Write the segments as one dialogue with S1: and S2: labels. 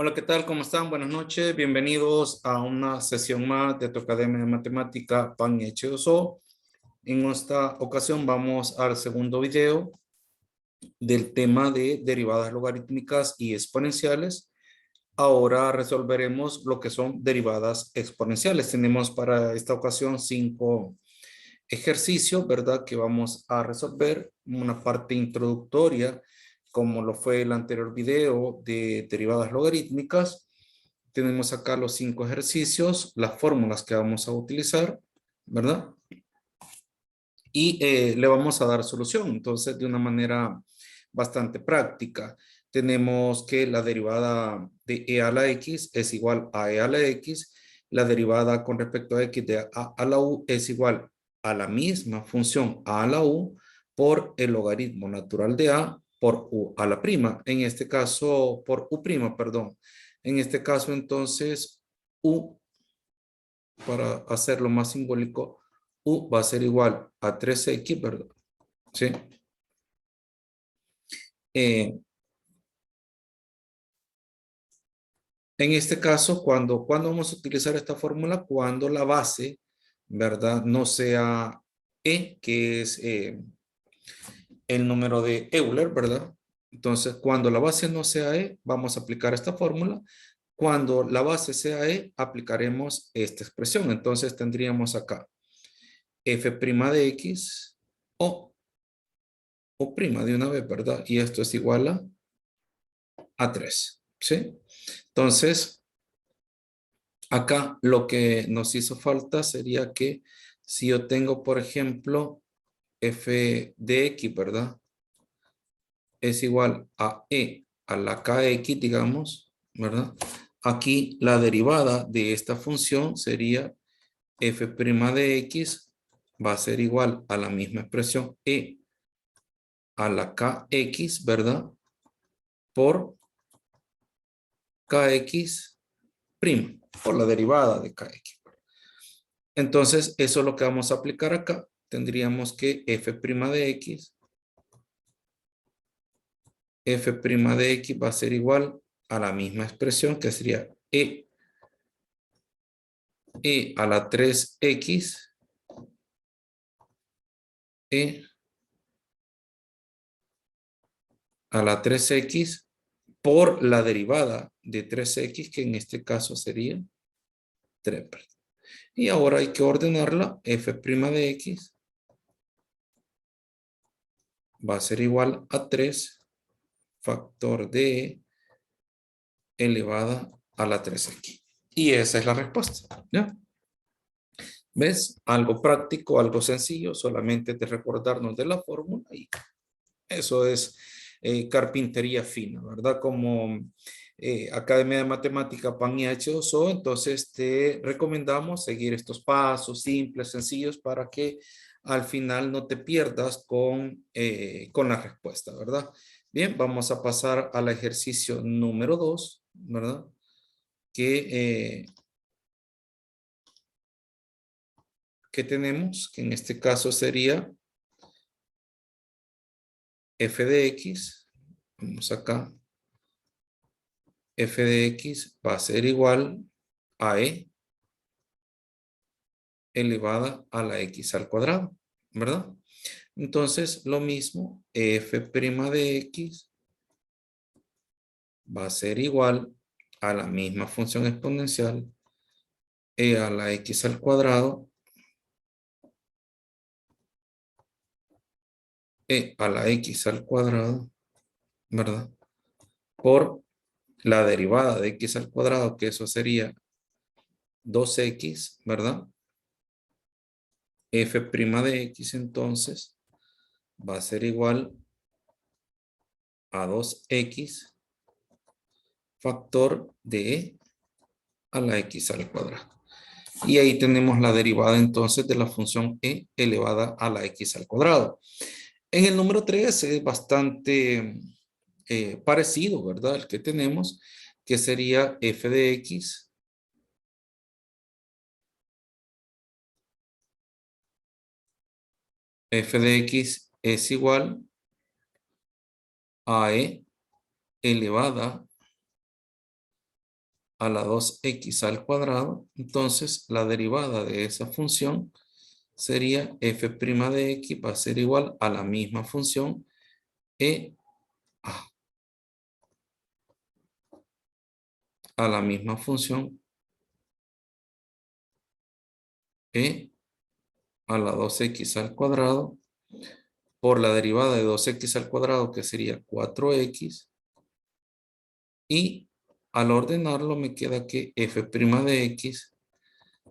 S1: Hola, ¿qué tal? ¿Cómo están? Buenas noches. Bienvenidos a una sesión más de tu Academia de Matemática PAN y H2O. En esta ocasión vamos al segundo video del tema de derivadas logarítmicas y exponenciales. Ahora resolveremos lo que son derivadas exponenciales. Tenemos para esta ocasión 5 ejercicios, ¿verdad? Que vamos a resolver. Una parte introductoria, como lo fue el anterior video de derivadas logarítmicas. Tenemos acá los 5 ejercicios, las fórmulas que vamos a utilizar, ¿verdad? Y le vamos a dar solución. Entonces, de una manera bastante práctica, tenemos que la derivada de e a la x es igual a e a la x. La derivada con respecto a x de a la u es igual a la misma función a la u por el logaritmo natural de a por u a la prima. En este caso, por u prima, perdón. En este caso, entonces, u, para hacerlo más simbólico, u va a ser igual a 3x, ¿verdad? ¿Sí? Eh, en este caso, cuando vamos a utilizar esta fórmula, cuando la base, ¿verdad? No sea e, que es el número de Euler, ¿verdad? Entonces, cuando la base no sea e, vamos a aplicar esta fórmula. Cuando la base sea e, aplicaremos esta expresión. Entonces, tendríamos acá f' de x o prima de una vez, ¿verdad? Y esto es igual a 3, ¿sí? Entonces, acá lo que nos hizo falta sería que si yo tengo, por ejemplo, f de x, ¿verdad? Es igual a e a la kx, digamos, ¿verdad? Aquí la derivada de esta función sería f' de x va a ser igual a la misma expresión e a la kx, ¿verdad? Por kx prima, por la derivada de kx. Entonces, eso es lo que vamos a aplicar acá. Tendríamos que f' de x va a ser igual a la misma expresión que sería e a la 3x, e a la 3x por la derivada de 3x, que en este caso sería 3. Y ahora hay que ordenarla. F' de x va a ser igual a 3 factor de e elevada a la 3x. Y esa es la respuesta, ¿ya? ¿Ves? Algo práctico, algo sencillo, solamente de recordarnos de la fórmula y eso es carpintería fina, ¿verdad? Como Academia de Matemática PAN y H2O, entonces te recomendamos seguir estos pasos simples, sencillos, para que al final no te pierdas con la respuesta, ¿verdad? Bien, vamos a pasar al ejercicio número 2, ¿verdad? Que, que tenemos, que en este caso sería f de x, vamos acá, f de x va a ser igual a e elevada a la x al cuadrado, ¿verdad? Entonces, lo mismo, f' de x va a ser igual a la misma función exponencial e a la x al cuadrado e a la x al cuadrado, ¿verdad? Por la derivada de x al cuadrado, que eso sería 2x, ¿verdad? F' de x entonces va a ser igual a 2x factor de e a la x al cuadrado. Y ahí tenemos la derivada entonces de la función e elevada a la x al cuadrado. En el número 3 es bastante parecido, ¿verdad? El que tenemos, que sería f de x. F de x es igual a e elevada a la 2x al cuadrado. Entonces, la derivada de esa función sería f' de x va a ser igual a la misma función e a la misma función e a la 2x al cuadrado por la derivada de 2x al cuadrado, que sería 4x, y al ordenarlo me queda que f' de x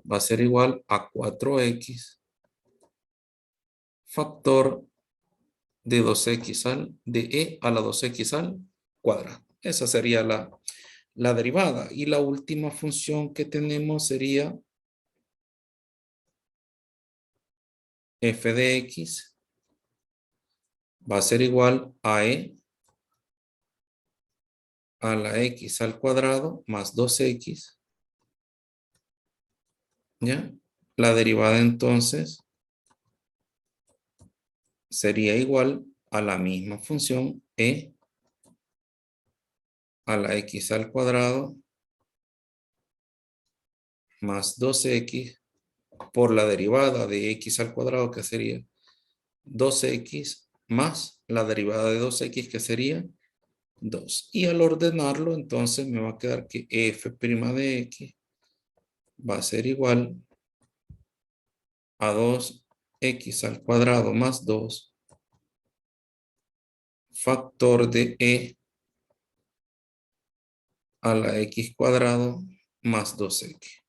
S1: va a ser igual a 4x factor de 2x de e a la 2x al cuadrado. Esa sería la derivada. Y la última función que tenemos sería f de x va a ser igual a e a la x al cuadrado más 2x. ¿Ya? La derivada entonces sería igual a la misma función e a la x al cuadrado más 2x por la derivada de x al cuadrado, que sería 2x más la derivada de 2x, que sería 2. Y al ordenarlo, entonces me va a quedar que f' de x va a ser igual a 2x al cuadrado más 2 factor de e a la x cuadrado más 2x.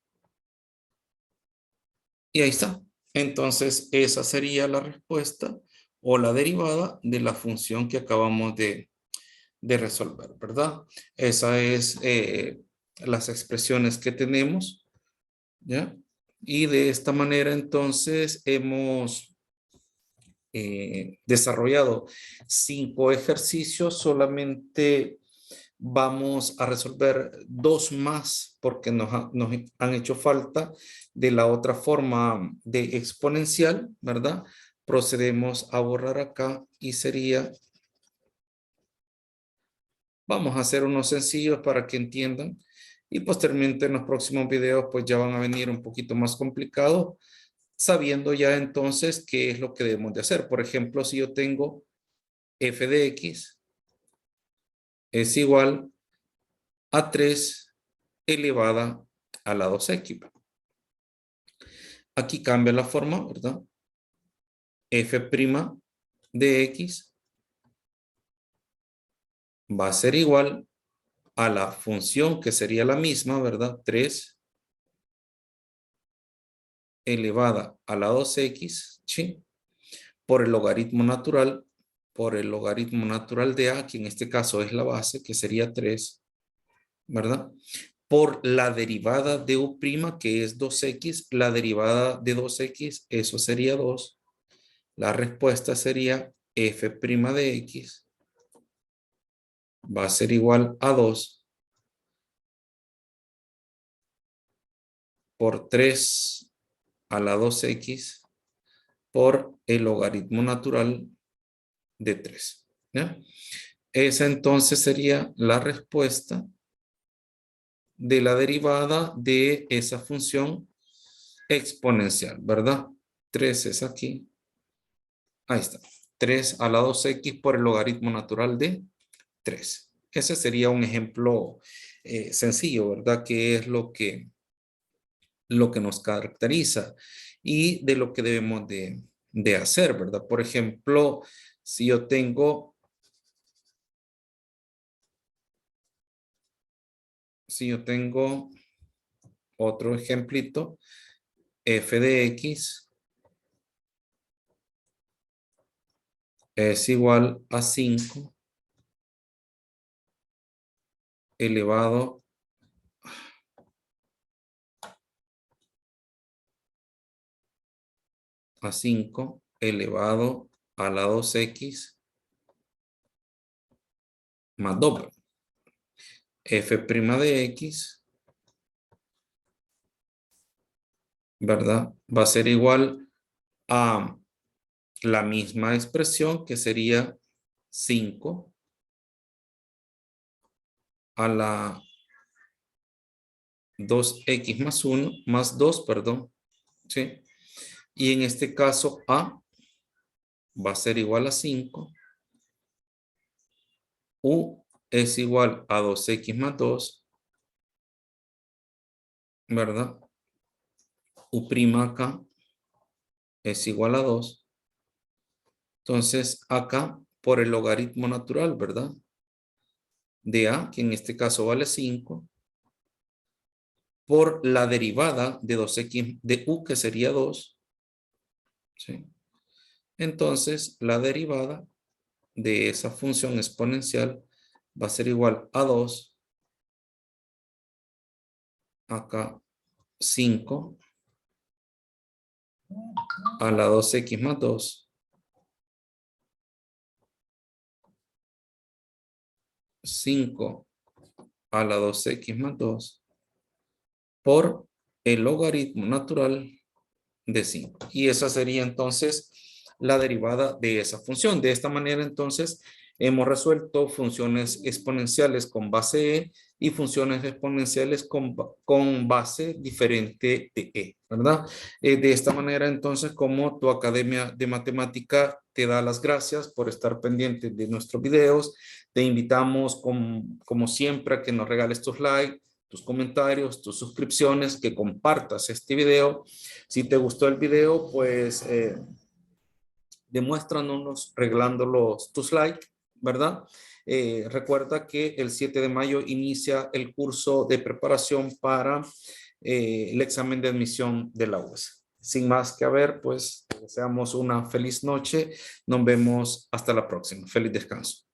S1: Y ahí está. Entonces, esa sería la respuesta o la derivada de la función que acabamos de resolver, ¿verdad? Esa es las expresiones que tenemos, ¿ya? Y de esta manera, entonces, hemos desarrollado 5 ejercicios. Solamente vamos a resolver 2 más porque nos han hecho falta de la otra forma de exponencial, ¿verdad? Procedemos a borrar acá y sería, vamos a hacer unos sencillos para que entiendan, y posteriormente en los próximos videos pues ya van a venir un poquito más complicados, sabiendo ya entonces qué es lo que debemos de hacer. Por ejemplo, si yo tengo f de x es igual a 3 elevada a la 2x. Aquí cambia la forma, ¿verdad? F' de x va a ser igual a la función que sería la misma, ¿verdad? 3 elevada a la 2x, ¿sí? Por el logaritmo natural, de a, que en este caso es la base, que sería 3, ¿verdad? Por la derivada de u', que es 2x, la derivada de 2x, eso sería 2. La respuesta sería f' de x va a ser igual a 2 por 3 a la 2x por el logaritmo natural de 3. ¿Ya? Esa entonces sería la respuesta de la derivada de esa función exponencial, ¿verdad? 3 es aquí. Ahí está. 3 a la 2x por el logaritmo natural de 3. Ese sería un ejemplo sencillo, ¿verdad? Que es lo que nos caracteriza y de lo que debemos de hacer, ¿verdad? Por ejemplo, si yo tengo otro ejemplito, f de x es igual a 5 elevado a 5 elevado a la 2x más doble. F' de x, ¿verdad? Va a ser igual a la misma expresión, que sería 5 a la 2x más 1, más 2, perdón. ¿Sí? Y en este caso A va a ser igual a 5. U es igual a 2x más 2, ¿verdad? U' acá es igual a 2. Entonces, acá, por el logaritmo natural, ¿verdad? De A, que en este caso vale 5, por la derivada de 2x de U, que sería 2. ¿Sí? Entonces, la derivada de esa función exponencial va a ser igual a 2. Acá 5 a la 2x más 2. 5 a la 2x más 2 por el logaritmo natural de 5. Y esa sería entonces la derivada de esa función. De esta manera entonces hemos resuelto funciones exponenciales con base e y funciones exponenciales con base diferente de e, ¿verdad? De esta manera entonces, como tu Academia de Matemática te da las gracias por estar pendiente de nuestros videos, te invitamos como siempre a que nos regales tus likes, tus comentarios, tus suscripciones, que compartas este video. Si te gustó el video, pues demuéstranos regalando tus likes, ¿verdad? Recuerda que el 7 de mayo inicia el curso de preparación para el examen de admisión de la UAS. Sin más que haber, pues deseamos una feliz noche. Nos vemos hasta la próxima. Feliz descanso.